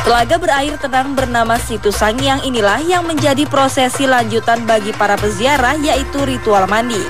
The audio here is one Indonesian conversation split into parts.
Telaga berair tenang bernama Situ Sangiang inilah yang menjadi prosesi lanjutan bagi para peziarah, yaitu ritual mandi.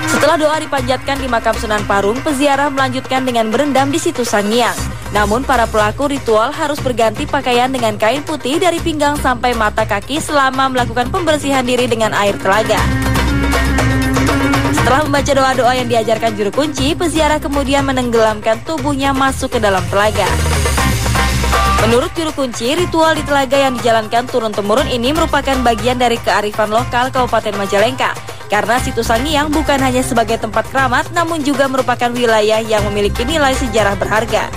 Setelah doa dipanjatkan di makam Sunan Parung, peziarah melanjutkan dengan berendam di Situ Sangiang. Namun para pelaku ritual harus berganti pakaian dengan kain putih dari pinggang sampai mata kaki selama melakukan pembersihan diri dengan air telaga. Setelah membaca doa-doa yang diajarkan juru kunci, peziarah kemudian menenggelamkan tubuhnya masuk ke dalam telaga. Menurut juru kunci, ritual di telaga yang dijalankan turun-temurun ini merupakan bagian dari kearifan lokal Kabupaten Majalengka. Karena Situ Sangiang bukan hanya sebagai tempat keramat, namun juga merupakan wilayah yang memiliki nilai sejarah berharga.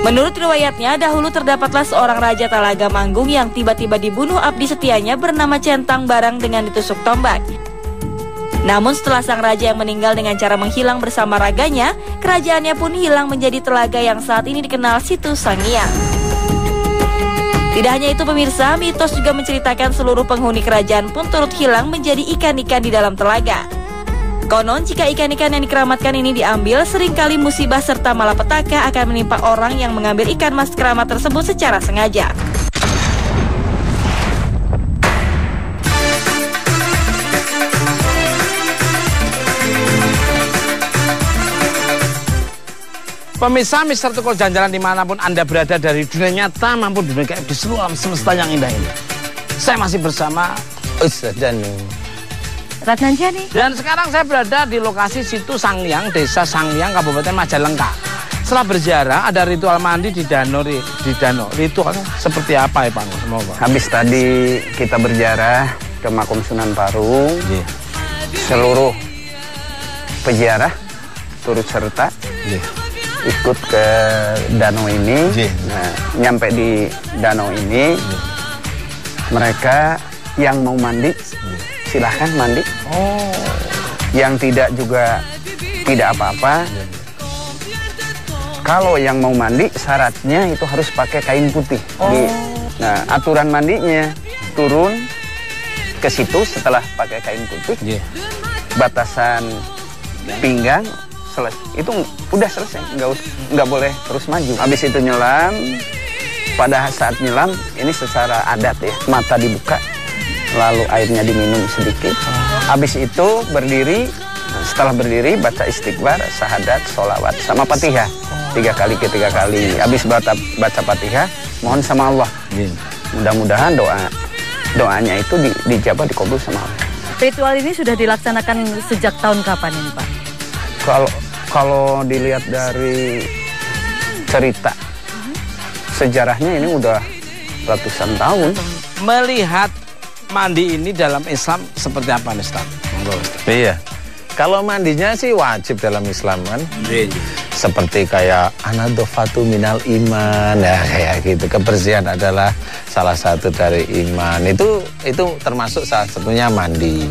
Menurut riwayatnya, dahulu terdapatlah seorang raja Talaga Manggung yang tiba-tiba dibunuh abdi setianya bernama Centang Barang dengan ditusuk tombak. Namun setelah sang raja yang meninggal dengan cara menghilang bersama raganya, kerajaannya pun hilang menjadi telaga yang saat ini dikenal Situ Sangiang. Tidak hanya itu pemirsa, mitos juga menceritakan seluruh penghuni kerajaan pun turut hilang menjadi ikan-ikan di dalam telaga. Konon jika ikan-ikan yang dikeramatkan ini diambil, seringkali musibah serta malapetaka akan menimpa orang yang mengambil ikan mas keramat tersebut secara sengaja. Pemirsa Mister Tukul jalan-jalan dimanapun Anda berada dari dunia nyata maupun dunia gaib di seluruh alam semesta yang indah ini. Saya masih bersama Ustaz Danu Ratnanjani. Dan sekarang saya berada di lokasi Situ Sangiang, Desa Sangiang, Kabupaten Majalengka. Setelah berziarah ada ritual mandi di danau. Ritualnya seperti apa ya Pak? Habis tadi kita berziarah ke makam Sunan Parung, seluruh peziarah turut serta. Ikut ke danau ini. Nah, nyampe di danau ini, mereka yang mau mandi silahkan mandi. Yang tidak juga tidak apa-apa. Kalau yang mau mandi syaratnya itu harus pakai kain putih. Nah, aturan mandinya turun ke situ setelah pakai kain putih. Batasan pinggang itu udah selesai, nggak boleh terus maju. Habis itu nyelam, pada saat nyelam ini secara adat ya, mata dibuka, lalu airnya diminum sedikit. Habis itu berdiri, setelah berdiri baca istighfar, syahadat, sholawat, sama Fatihah 3 kali. Habis baca Fatihah, mohon sama Allah. Mudah-mudahan doanya itu dijabah, dikabul sama Allah. Ritual ini sudah dilaksanakan sejak tahun kapan ini Pak? Kalau dilihat dari cerita sejarahnya ini udah ratusan tahun. Melihat mandi ini dalam Islam seperti apa nih Ustaz? Iya. Kalau mandinya sih wajib dalam Islam kan. Seperti kayak anadofatu minal iman ya, kayak gitu. Kebersihan adalah salah satu dari iman. Itu termasuk salah satunya mandi.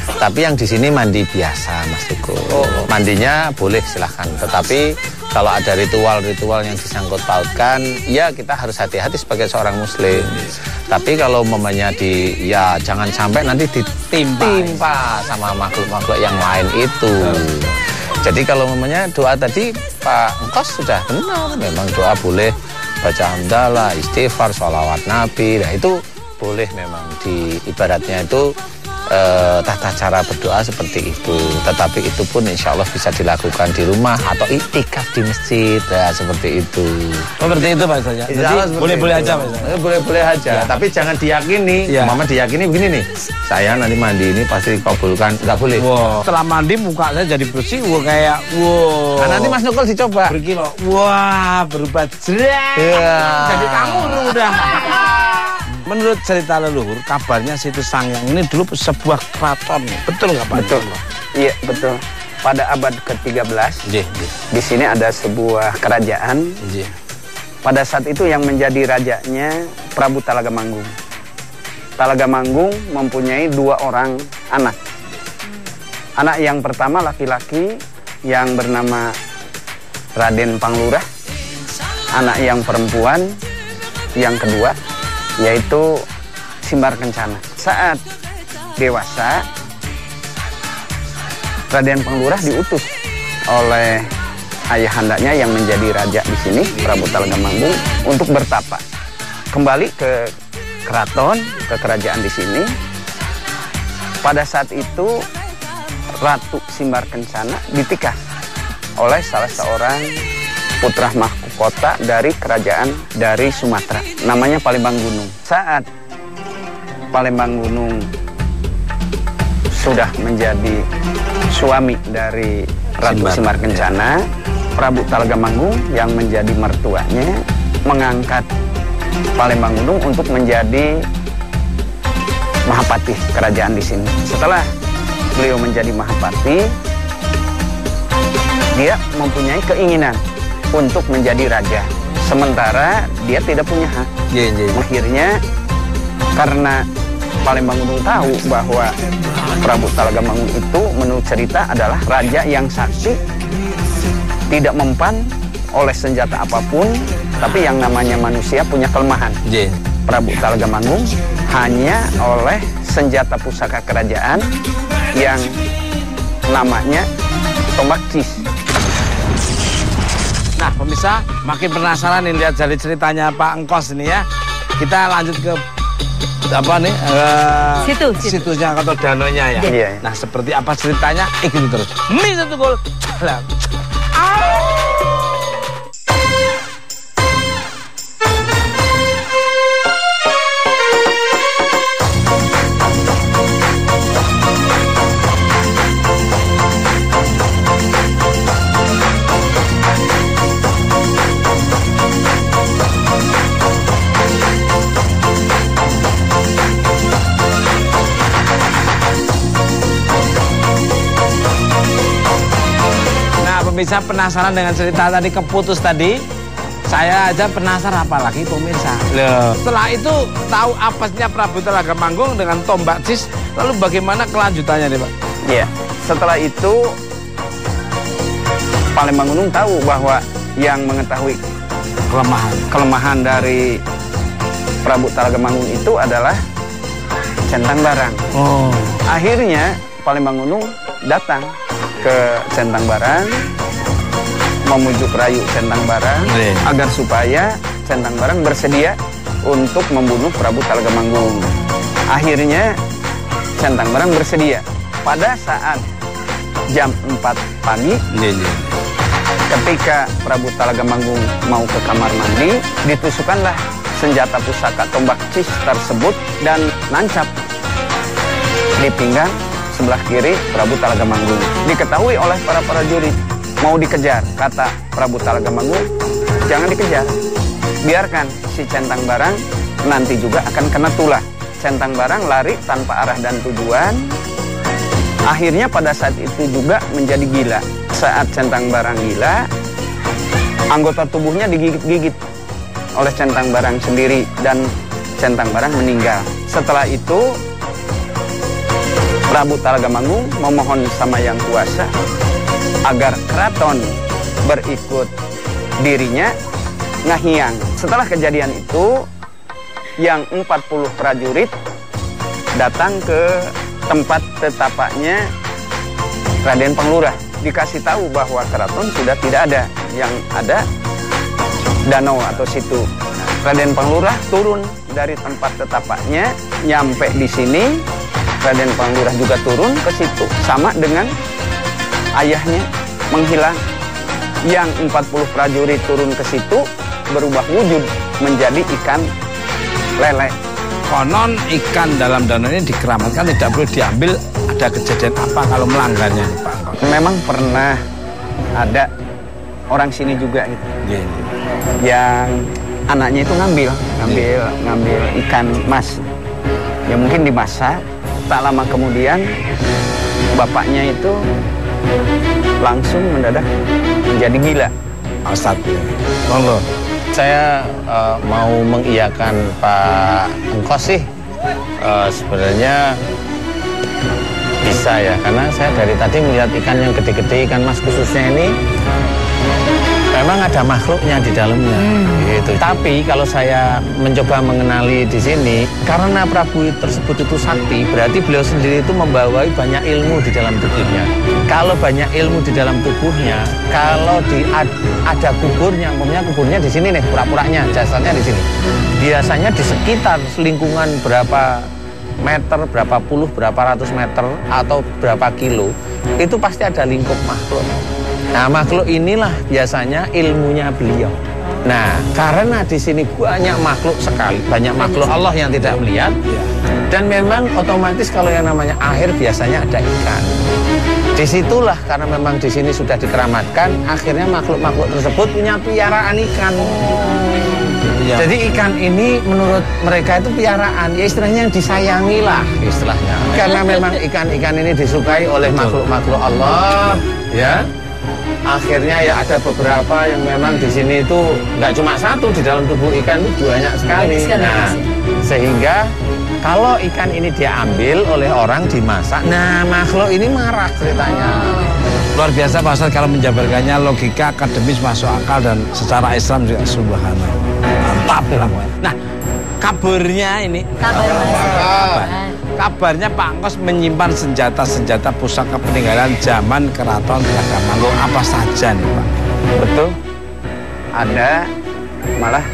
Tapi yang di sini mandi biasa, Mas Tukul. Mandinya boleh silahkan. Tetapi kalau ada ritual-ritual yang disangkut pautkan, ya kita harus hati-hati sebagai seorang Muslim. Tapi kalau mamanya ya jangan sampai nanti ditimpa sama makhluk-makhluk yang lain itu. Jadi kalau mamanya doa tadi Pak Engkos sudah benar, memang doa boleh baca hamdalah, istighfar, sholawat Nabi. Nah itu boleh memang di ibaratnya itu tata cara berdoa seperti itu. Tetapi itu pun insya Allah bisa dilakukan di rumah atau iktikaf di masjid ya, seperti itu. Seperti itu Pak Ustaz. Jadi boleh-boleh aja Pak Ustaz. Boleh-boleh aja ya. Tapi jangan diyakini Mama diyakini begini nih, saya nanti mandi ini pasti dikabulkan. Nggak boleh. Setelah mandi muka saya jadi bersih. Kayak nah, nanti Mas Nukul dicoba berkilau. Berubah jerak. Jadi kamu udah. Menurut cerita leluhur, kabarnya Situ Sangiang ini dulu sebuah keraton. Betul nggak Pak? Betul. Iya, betul. Pada abad ke-13, di sini ada sebuah kerajaan. Pada saat itu yang menjadi rajanya Prabu Talaga Manggung. Talaga Manggung mempunyai 2 orang anak. Anak yang pertama laki-laki yang bernama Raden Panglurah. Anak yang perempuan yang kedua yaitu Simbar Kencana. Saat dewasa, Raden Panglurah diutus oleh ayahandanya yang menjadi raja di sini, Prabu Talagamanggung, untuk bertapa. Kembali ke keraton, ke kerajaan di sini. Pada saat itu Ratu Simbar Kencana ditikah oleh salah seorang putra mahkota dari kerajaan dari Sumatera, namanya Palembang Gunung. Saat Palembang Gunung sudah menjadi suami dari Ratu Simbar Kencana, Prabu Talagamanggung yang menjadi mertuanya mengangkat Palembang Gunung untuk menjadi Mahapati kerajaan di sini. Setelah beliau menjadi Mahapati, dia mempunyai keinginan untuk menjadi raja. Sementara dia tidak punya hak. Akhirnya karena Palembang Gunung tahu bahwa Prabu Talagamanggung itu menurut cerita adalah raja yang sakti, tidak mempan oleh senjata apapun, tapi yang namanya manusia punya kelemahan. Prabu Talagamanggung hanya oleh senjata pusaka kerajaan yang namanya tombak cis. Nah, pemirsa, makin penasaran nih lihat dari ceritanya Pak Engkos ini ya. Kita lanjut ke apa nih? Situsnya atau danaunya ya. Iya. Nah, seperti apa ceritanya? Ikuti terus. Misa Tukul. Pemirsa penasaran dengan cerita tadi keputus tadi, saya aja penasaran apalagi pemirsa. Loh. Setelah itu tahu apesnya Prabu Talagamanggung dengan tombak cis, lalu bagaimana kelanjutannya nih Pak? Iya, setelah itu Palembang Gunung tahu bahwa yang mengetahui kelemahan dari Prabu Talagamanggung itu adalah Centang Barang. Akhirnya Palembang Gunung datang ke Centang Barang, memujuk rayu Centang Barang agar supaya Centang Barang bersedia untuk membunuh Prabu Talagamanggung. Akhirnya Centang Barang bersedia. Pada saat jam 4 pagi, ketika Prabu Talagamanggung mau ke kamar mandi, ditusukkanlah senjata pusaka tombak cis tersebut dan nancap di pinggang sebelah kiri Prabu Talagamanggung. Diketahui oleh para prajurit, mau dikejar, kata Prabu Talagamanggung, jangan dikejar. Biarkan si Centang Barang nanti juga akan kena tulah. Centang Barang lari tanpa arah dan tujuan. Akhirnya pada saat itu juga menjadi gila. Saat Centang Barang gila, anggota tubuhnya digigit-gigit oleh Centang Barang sendiri dan Centang Barang meninggal. Setelah itu Prabu Talagamanggung memohon sama Yang Kuasa agar keraton berikut dirinya ngahiang. Setelah kejadian itu, yang 40 prajurit datang ke tempat tetapaknya Raden Panglurah. Dikasih tahu bahwa keraton sudah tidak ada, yang ada danau atau situ. Raden Panglurah turun dari tempat tetapaknya, nyampe di sini. Raden Panglurah juga turun ke situ, sama dengan ayahnya menghilang. Yang 40 prajurit turun ke situ berubah wujud menjadi ikan lele. Konon ikan dalam danau ini dikeramatkan tidak boleh diambil. Ada kejadian apa kalau melanggarnya Pak? Memang pernah ada orang sini juga gitu. Yang anaknya itu ngambil ikan mas. Ya mungkin dimasak. Tak lama kemudian bapaknya itu langsung mendadak menjadi gila. Monggo. Saya mau mengiyakan Pak Engkos sih. Sebenarnya bisa ya, karena saya dari tadi melihat ikan yang gede-gede, ikan mas khususnya ini memang ada makhluknya di dalamnya. Gitu. Tapi kalau saya mencoba mengenali di sini, karena Prabu tersebut itu sakti, berarti beliau sendiri itu membawai banyak ilmu di dalam tubuhnya. Kalau banyak ilmu di dalam tubuhnya, kalau ada kuburnya, umpamanya kuburnya di sini nih, pura-puranya, jasadnya di sini. Biasanya di sekitar lingkungan berapa meter, berapa puluh, berapa ratus meter, atau berapa kilo, itu pasti ada lingkup makhluk. Nah, makhluk inilah biasanya ilmunya beliau. Nah, karena di sini banyak makhluk sekali, banyak makhluk Allah yang tidak melihat, dan memang otomatis kalau yang namanya air biasanya ada ikan. Disitulah karena memang di sini sudah dikeramatkan, akhirnya makhluk-makhluk tersebut punya piaraan ikan. Jadi ikan ini menurut mereka itu piaraan, ya istilahnya yang disayangi lah istilahnya. Karena memang ikan-ikan ini disukai oleh makhluk-makhluk Allah, ya. Akhirnya ya ada beberapa yang memang di sini itu nggak cuma satu, di dalam tubuh ikan itu banyak sekali. Nah, sehingga kalau ikan ini diambil oleh orang dimasak, nah makhluk ini marah ceritanya. Luar biasa Pak Ustadz kalau menjabarkannya, logika akademis masuk akal dan secara Islam juga subhanallah. Mantap lah. Nah, kabarnya ini. Kabarnya Pak Engkos menyimpan senjata-senjata pusaka peninggalan zaman Keraton Telaga Manggung. Apa saja nih Pak? Betul. Ada malah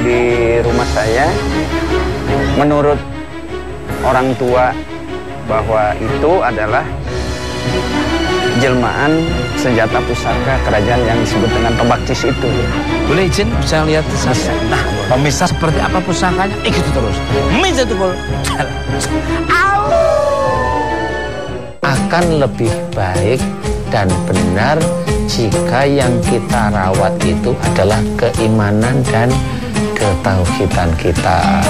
di rumah saya, menurut orang tua bahwa itu adalah jelmaan senjata pusaka kerajaan yang disebut dengan Tombak Cis itu. Boleh izin saya lihat saja. Nah, pemirsa seperti apa pusakanya? Ikuti terus. Mizatukul. Akan lebih baik dan benar jika yang kita rawat itu adalah keimanan dan ketauhidan kita.